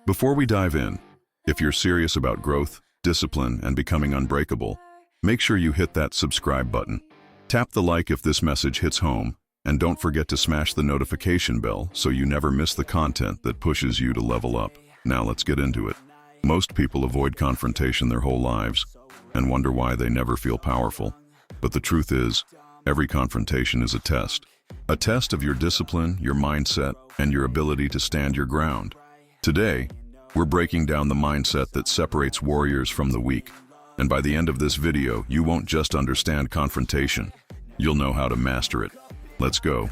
Before we dive in, if you're serious about growth, discipline, and becoming unbreakable, make sure you hit that subscribe button. Tap the like if this message hits home, and don't forget to smash the notification bell so you never miss the content that pushes you to level up. Now let's get into it. Most people avoid confrontation their whole lives and wonder why they never feel powerful. But the truth is, every confrontation is a test. A test of your discipline, your mindset, and your ability to stand your ground. Today, we're breaking down the mindset that separates warriors from the weak. And by the end of this video, you won't just understand confrontation, you'll know how to master it. Let's go.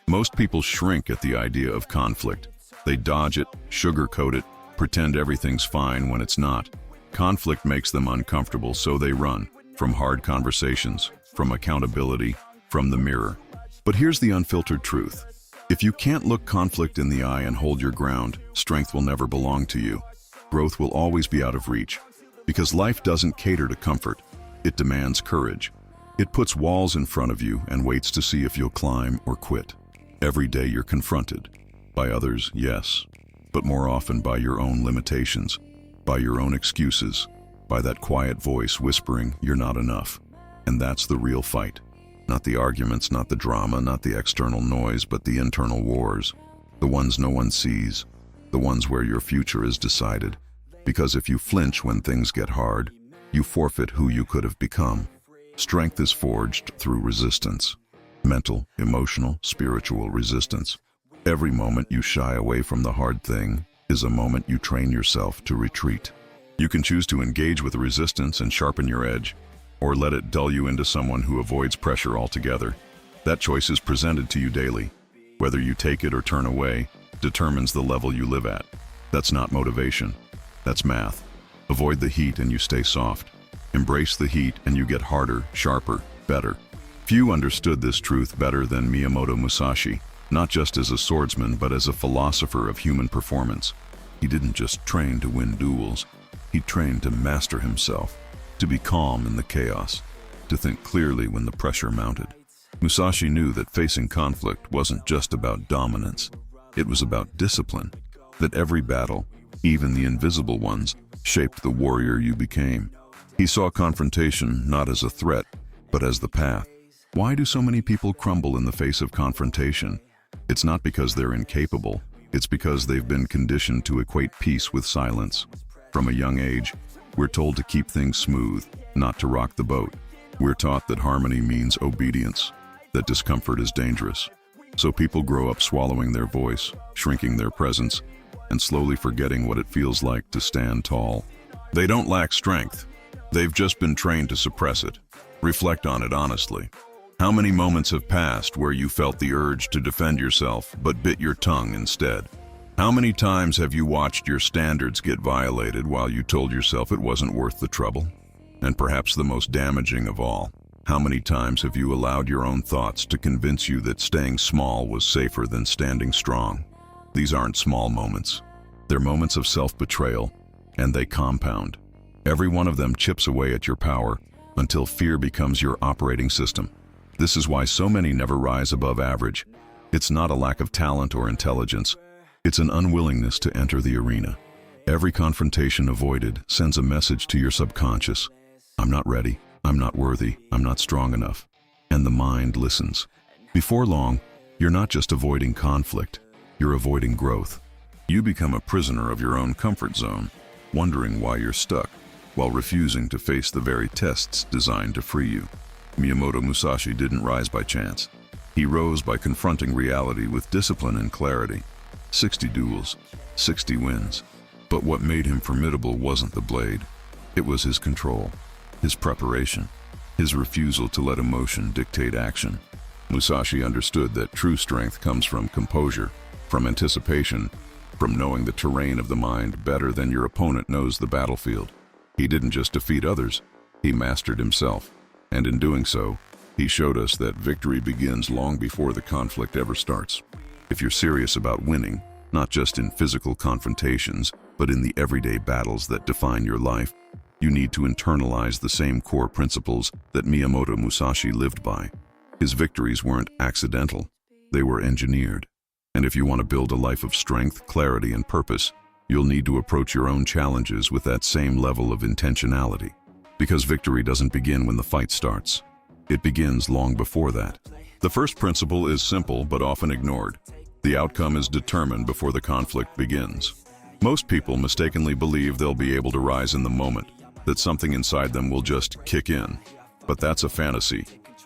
Most people shrink at the idea of conflict. They dodge it, sugarcoat it, pretend everything's fine when it's not. Conflict makes them uncomfortable, so they run from hard conversations, from accountability, from the mirror. But here's the unfiltered truth. If you can't look conflict in the eye and hold your ground, strength will never belong to you. Growth will always be out of reach. Because life doesn't cater to comfort. It demands courage. It puts walls in front of you and waits to see if you'll climb or quit. Every day you're confronted. By others, yes. But more often by your own limitations. By your own excuses. By that quiet voice whispering, "You're not enough." And that's the real fight. Not the arguments, not the drama, not the external noise, but the internal wars. The ones no one sees. The ones where your future is decided. Because if you flinch when things get hard, you forfeit who you could have become. Strength is forged through resistance. Mental, emotional, spiritual resistance. Every moment you shy away from the hard thing is a moment you train yourself to retreat. You can choose to engage with resistance and sharpen your edge, or let it dull you into someone who avoids pressure altogether. That choice is presented to you daily. Whether you take it or turn away determines the level you live at. That's not motivation. That's math. Avoid the heat and you stay soft. Embrace the heat and you get harder, sharper, better. Few understood this truth better than Miyamoto Musashi, not just as a swordsman but as a philosopher of human performance. He didn't just train to win duels. He trained to master himself. To be calm in the chaos, to think clearly when the pressure mounted. Musashi knew that facing conflict wasn't just about dominance. It was about discipline. That every battle, even the invisible ones, shaped the warrior you became. He saw confrontation not as a threat, but as the path. Why do so many people crumble in the face of confrontation? It's not because they're incapable. It's because they've been conditioned to equate peace with silence. From a young age, we're told to keep things smooth, not to rock the boat. We're taught that harmony means obedience, that discomfort is dangerous. So people grow up swallowing their voice, shrinking their presence, and slowly forgetting what it feels like to stand tall. They don't lack strength. They've just been trained to suppress it. Reflect on it honestly. How many moments have passed where you felt the urge to defend yourself but bit your tongue instead? How many times have you watched your standards get violated while you told yourself it wasn't worth the trouble? And perhaps the most damaging of all, how many times have you allowed your own thoughts to convince you that staying small was safer than standing strong? These aren't small moments. They're moments of self-betrayal, and they compound. Every one of them chips away at your power until fear becomes your operating system. This is why so many never rise above average. It's not a lack of talent or intelligence. It's an unwillingness to enter the arena. Every confrontation avoided sends a message to your subconscious. I'm not ready, I'm not worthy, I'm not strong enough. And the mind listens. Before long, you're not just avoiding conflict, you're avoiding growth. You become a prisoner of your own comfort zone, wondering why you're stuck, while refusing to face the very tests designed to free you. Miyamoto Musashi didn't rise by chance. He rose by confronting reality with discipline and clarity. 60 duels, 60 wins. But what made him formidable wasn't the blade. It was his control, his preparation, his refusal to let emotion dictate action. Musashi understood that true strength comes from composure, from anticipation, from knowing the terrain of the mind better than your opponent knows the battlefield. He didn't just defeat others, he mastered himself. And in doing so, he showed us that victory begins long before the conflict ever starts. If you're serious about winning, not just in physical confrontations, but in the everyday battles that define your life, you need to internalize the same core principles that Miyamoto Musashi lived by. His victories weren't accidental, they were engineered. And if you want to build a life of strength, clarity, and purpose, You'll need to approach your own challenges with that same level of intentionality. Because victory doesn't begin when the fight starts. It begins long before that. The first principle is simple but often ignored. The outcome is determined before the conflict begins. Most people mistakenly believe they'll be able to rise in the moment, that something inside them will just kick in. But that's a fantasy.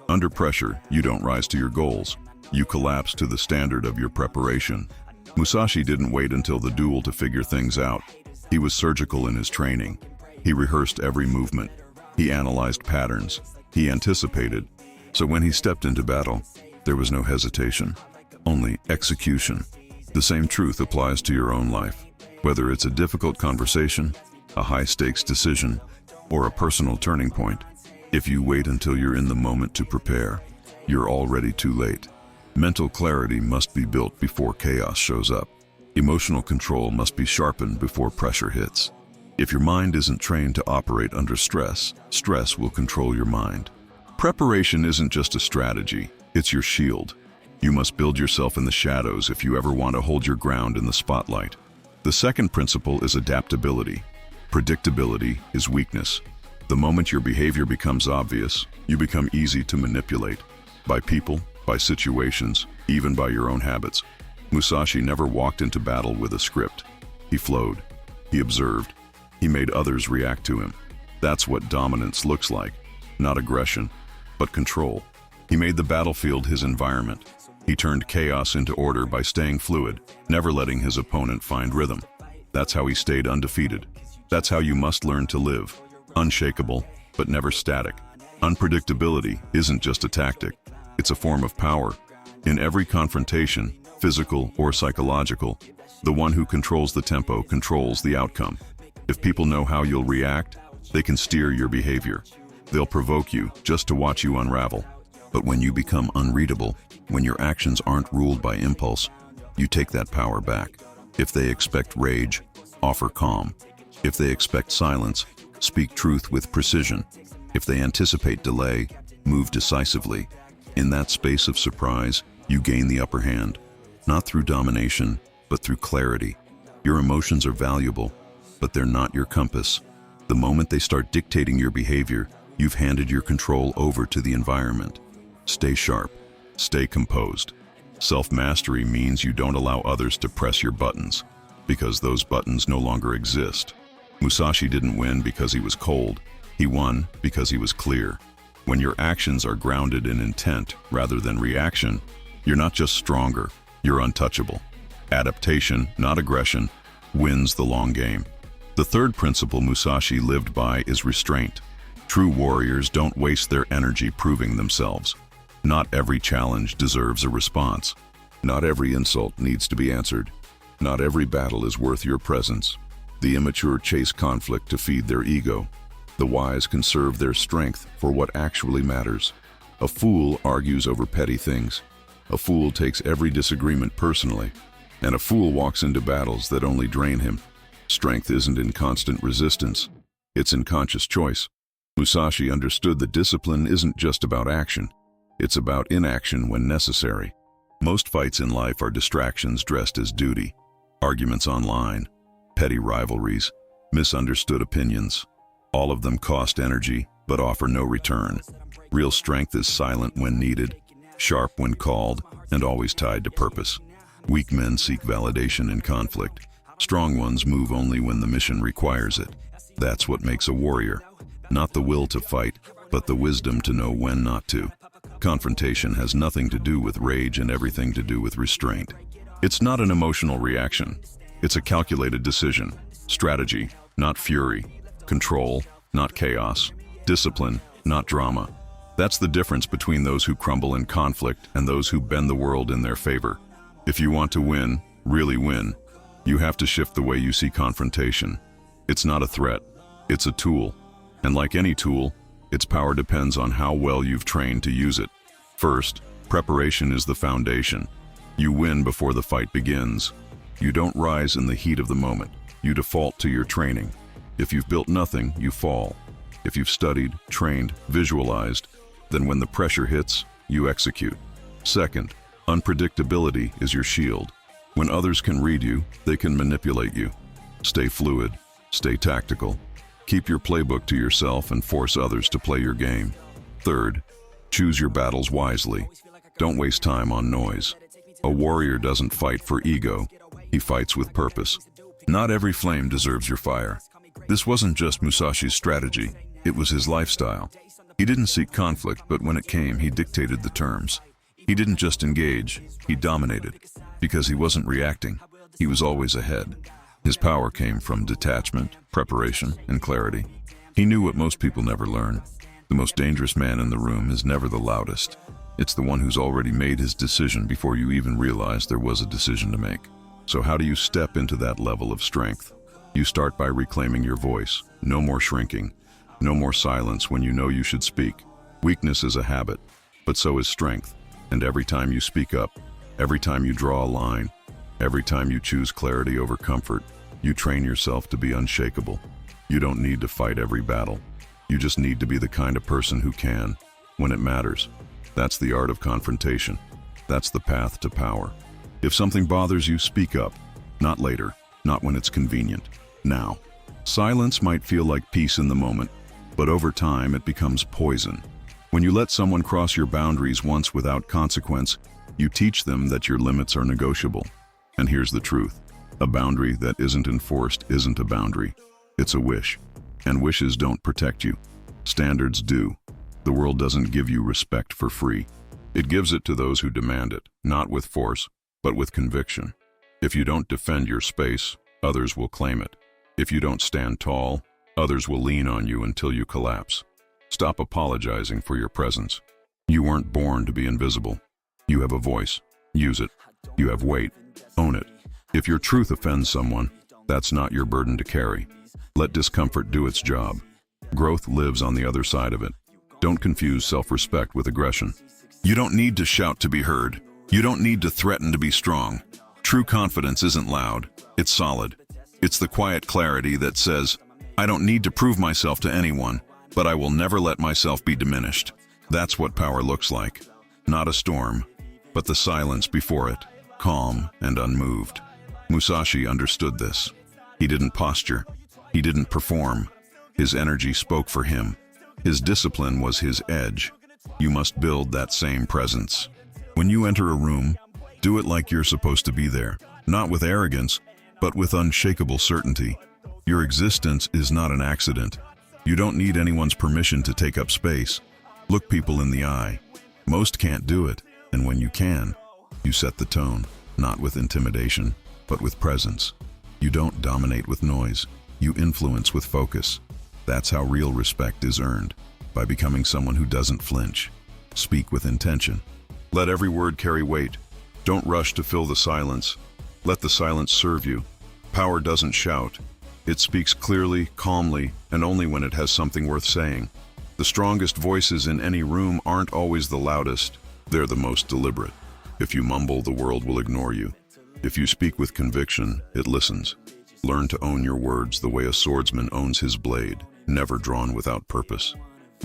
Under pressure, you don't rise to your goals. You collapse to the standard of your preparation. Musashi didn't wait until the duel to figure things out. He was surgical in his training. He rehearsed every movement. He analyzed patterns. He anticipated. So when he stepped into battle, there was no hesitation, only execution. The same truth applies to your own life. Whether it's a difficult conversation, a high-stakes decision, or a personal turning point, if you wait until you're in the moment to prepare, you're already too late. Mental clarity must be built before chaos shows up. Emotional control must be sharpened before pressure hits. If your mind isn't trained to operate under stress, stress will control your mind. Preparation isn't just a strategy, it's your shield. You must build yourself in the shadows if you ever want to hold your ground in the spotlight. The second principle is adaptability. Predictability is weakness. The moment your behavior becomes obvious, you become easy to manipulate. By people, by situations, even by your own habits. Musashi never walked into battle with a script. He flowed. He observed. He made others react to him. That's what dominance looks like. Not aggression, but control. He made the battlefield his environment. He turned chaos into order by staying fluid, never letting his opponent find rhythm. That's how he stayed undefeated. That's how you must learn to live. Unshakable, but never static. Unpredictability isn't just a tactic. It's a form of power. In every confrontation, physical or psychological, the one who controls the tempo controls the outcome. If people know how you'll react, they can steer your behavior. They'll provoke you just to watch you unravel. But when you become unreadable, when your actions aren't ruled by impulse, you take that power back. If they expect rage, offer calm. If they expect silence, speak truth with precision. If they anticipate delay, move decisively. In that space of surprise, you gain the upper hand, not through domination, but through clarity. Your emotions are valuable, but they're not your compass. The moment they start dictating your behavior, you've handed your control over to the environment. Stay sharp, stay composed. Self-mastery means you don't allow others to press your buttons, because those buttons no longer exist. Musashi didn't win because he was cold. He won because he was clear. When your actions are grounded in intent rather than reaction, you're not just stronger, you're untouchable. Adaptation, not aggression, wins the long game. The third principle Musashi lived by is restraint. True warriors don't waste their energy proving themselves. Not every challenge deserves a response. Not every insult needs to be answered. Not every battle is worth your presence. The immature chase conflict to feed their ego. The wise conserve their strength for what actually matters. A fool argues over petty things. A fool takes every disagreement personally. And a fool walks into battles that only drain him. Strength isn't in constant resistance. It's in conscious choice. Musashi understood that discipline isn't just about action. It's about inaction when necessary. Most fights in life are distractions dressed as duty. Arguments online, petty rivalries, misunderstood opinions. All of them cost energy, but offer no return. Real strength is silent when needed, sharp when called, and always tied to purpose. Weak men seek validation in conflict. Strong ones move only when the mission requires it. That's what makes a warrior. Not the will to fight, but the wisdom to know when not to. Confrontation has nothing to do with rage and everything to do with restraint. It's not an emotional reaction. It's a calculated decision. Strategy, not fury. Control, not chaos. Discipline, not drama. That's the difference between those who crumble in conflict and those who bend the world in their favor. If you want to win, really win, you have to shift the way you see confrontation. It's not a threat, it's a tool. And like any tool, its power depends on how well you've trained to use it. First, preparation is the foundation. You win before the fight begins. You don't rise in the heat of the moment. You default to your training. If you've built nothing, you fall. If you've studied, trained, visualized, then when the pressure hits, you execute. Second, unpredictability is your shield. When others can read you, they can manipulate you. Stay fluid, stay tactical. Keep your playbook to yourself and force others to play your game. Third, choose your battles wisely. Don't waste time on noise. A warrior doesn't fight for ego, he fights with purpose. Not every flame deserves your fire. This wasn't just Musashi's strategy, it was his lifestyle. He didn't seek conflict, but when it came, he dictated the terms. He didn't just engage, he dominated. Because he wasn't reacting, he was always ahead. His power came from detachment, preparation, and clarity. He knew what most people never learn. The most dangerous man in the room is never the loudest. It's the one who's already made his decision before you even realize there was a decision to make. So how do you step into that level of strength? You start by reclaiming your voice. No more shrinking. No more silence when you know you should speak. Weakness is a habit, but so is strength. And every time you speak up, every time you draw a line, every time you choose clarity over comfort, you train yourself to be unshakable. You don't need to fight every battle. You just need to be the kind of person who can, when it matters. That's the art of confrontation. That's the path to power. If something bothers you, speak up. Not later, not when it's convenient. Now. Silence might feel like peace in the moment, but over time it becomes poison. When you let someone cross your boundaries once without consequence, you teach them that your limits are negotiable. And here's the truth. A boundary that isn't enforced isn't a boundary. It's a wish. And wishes don't protect you. Standards do. The world doesn't give you respect for free. It gives it to those who demand it, not with force, but with conviction. If you don't defend your space, others will claim it. If you don't stand tall, others will lean on you until you collapse. Stop apologizing for your presence. You weren't born to be invisible. You have a voice. Use it. You have weight. Own it. If your truth offends someone, that's not your burden to carry. Let discomfort do its job. Growth lives on the other side of it. Don't confuse self-respect with aggression. You don't need to shout to be heard. You don't need to threaten to be strong. True confidence isn't loud. It's solid. It's the quiet clarity that says, I don't need to prove myself to anyone, but I will never let myself be diminished. That's what power looks like. Not a storm, but the silence before it, calm and unmoved. Musashi understood this. He didn't posture. He didn't perform. His energy spoke for him. His discipline was his edge. You must build that same presence. When you enter a room, do it like you're supposed to be there, not with arrogance, but with unshakable certainty. Your existence is not an accident. You don't need anyone's permission to take up space. Look people in the eye. Most can't do it, and when you can, you set the tone, not with intimidation, but with presence. You don't dominate with noise. You influence with focus. That's how real respect is earned, by becoming someone who doesn't flinch. Speak with intention. Let every word carry weight. Don't rush to fill the silence. Let the silence serve you. Power doesn't shout. It speaks clearly, calmly, and only when it has something worth saying. The strongest voices in any room aren't always the loudest. They're the most deliberate. If you mumble, the world will ignore you. If you speak with conviction, it listens. Learn to own your words the way a swordsman owns his blade, never drawn without purpose.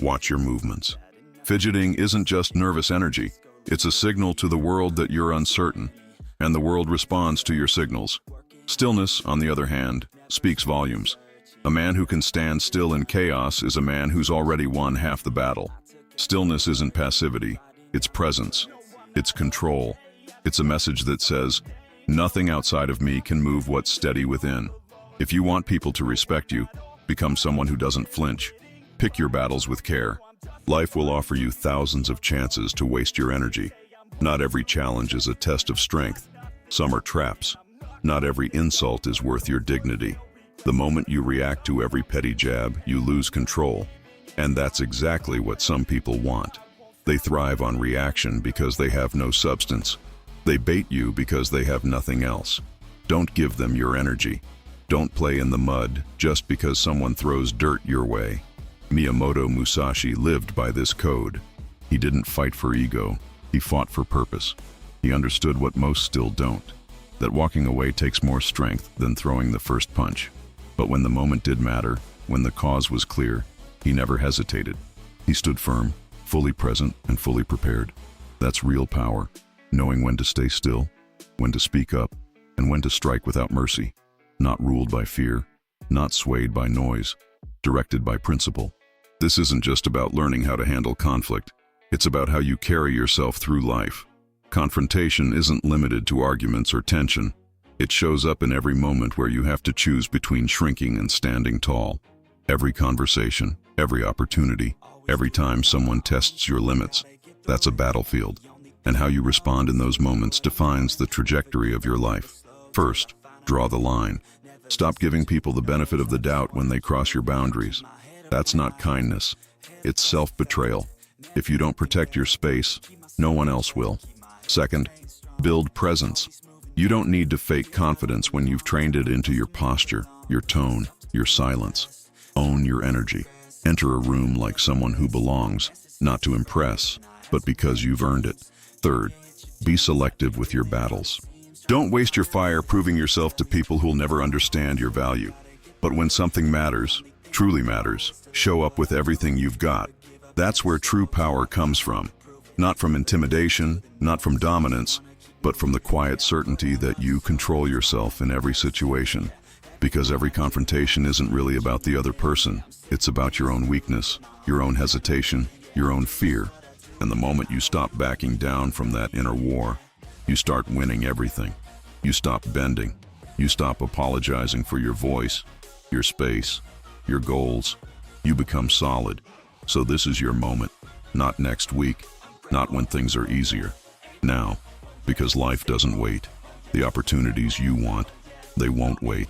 Watch your movements. Fidgeting isn't just nervous energy. It's a signal to the world that you're uncertain, and the world responds to your signals. Stillness, on the other hand, speaks volumes. A man who can stand still in chaos is a man who's already won half the battle. Stillness isn't passivity, it's presence. It's control. It's a message that says, nothing outside of me can move what's steady within. If you want people to respect you, become someone who doesn't flinch. Pick your battles with care. Life will offer you thousands of chances to waste your energy. Not every challenge is a test of strength. Some are traps. Not every insult is worth your dignity. The moment you react to every petty jab, you lose control. And that's exactly what some people want. They thrive on reaction because they have no substance. They bait you because they have nothing else. Don't give them your energy. Don't play in the mud just because someone throws dirt your way. Miyamoto Musashi lived by this code. He didn't fight for ego. He fought for purpose. He understood what most still don't, that walking away takes more strength than throwing the first punch. But when the moment did matter, when the cause was clear, he never hesitated. He stood firm, fully present and fully prepared. That's real power, knowing when to stay still, when to speak up, and when to strike without mercy. not ruled by fear, not swayed by noise, directed by principle. This isn't just about learning how to handle conflict. It's about how you carry yourself through life. Confrontation isn't limited to arguments or tension. It shows up in every moment where you have to choose between shrinking and standing tall. Every conversation, every opportunity, every time someone tests your limits, that's a battlefield. And how you respond in those moments defines the trajectory of your life. First, draw the line. Stop giving people the benefit of the doubt when they cross your boundaries. That's not kindness. It's self-betrayal. If you don't protect your space, no one else will. Second, build presence. You don't need to fake confidence when you've trained it into your posture, your tone, your silence. Own your energy. Enter a room like someone who belongs, not to impress, but because you've earned it. Third, be selective with your battles. Don't waste your fire proving yourself to people who'll never understand your value. But when something matters, truly matters, show up with everything you've got. That's where true power comes from. Not from intimidation, not from dominance, but from the quiet certainty that you control yourself in every situation. Because every confrontation isn't really about the other person. It's about your own weakness, your own hesitation, your own fear. And the moment you stop backing down from that inner war, you start winning everything. You stop bending. You stop apologizing for your voice, your space, your goals. You become solid. So this is your moment. Not next week. Not when things are easier. Now. Because life doesn't wait. The opportunities you want, they won't wait.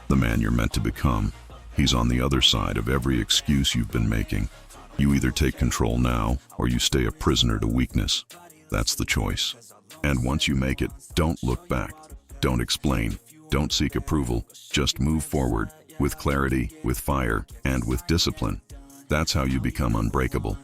The man you're meant to become, he's on the other side of every excuse you've been making. You either take control now, or you stay a prisoner to weakness. That's the choice. And once you make it, don't look back. Don't explain. Don't seek approval. Just move forward, with clarity, with fire, and with discipline. That's how you become unbreakable.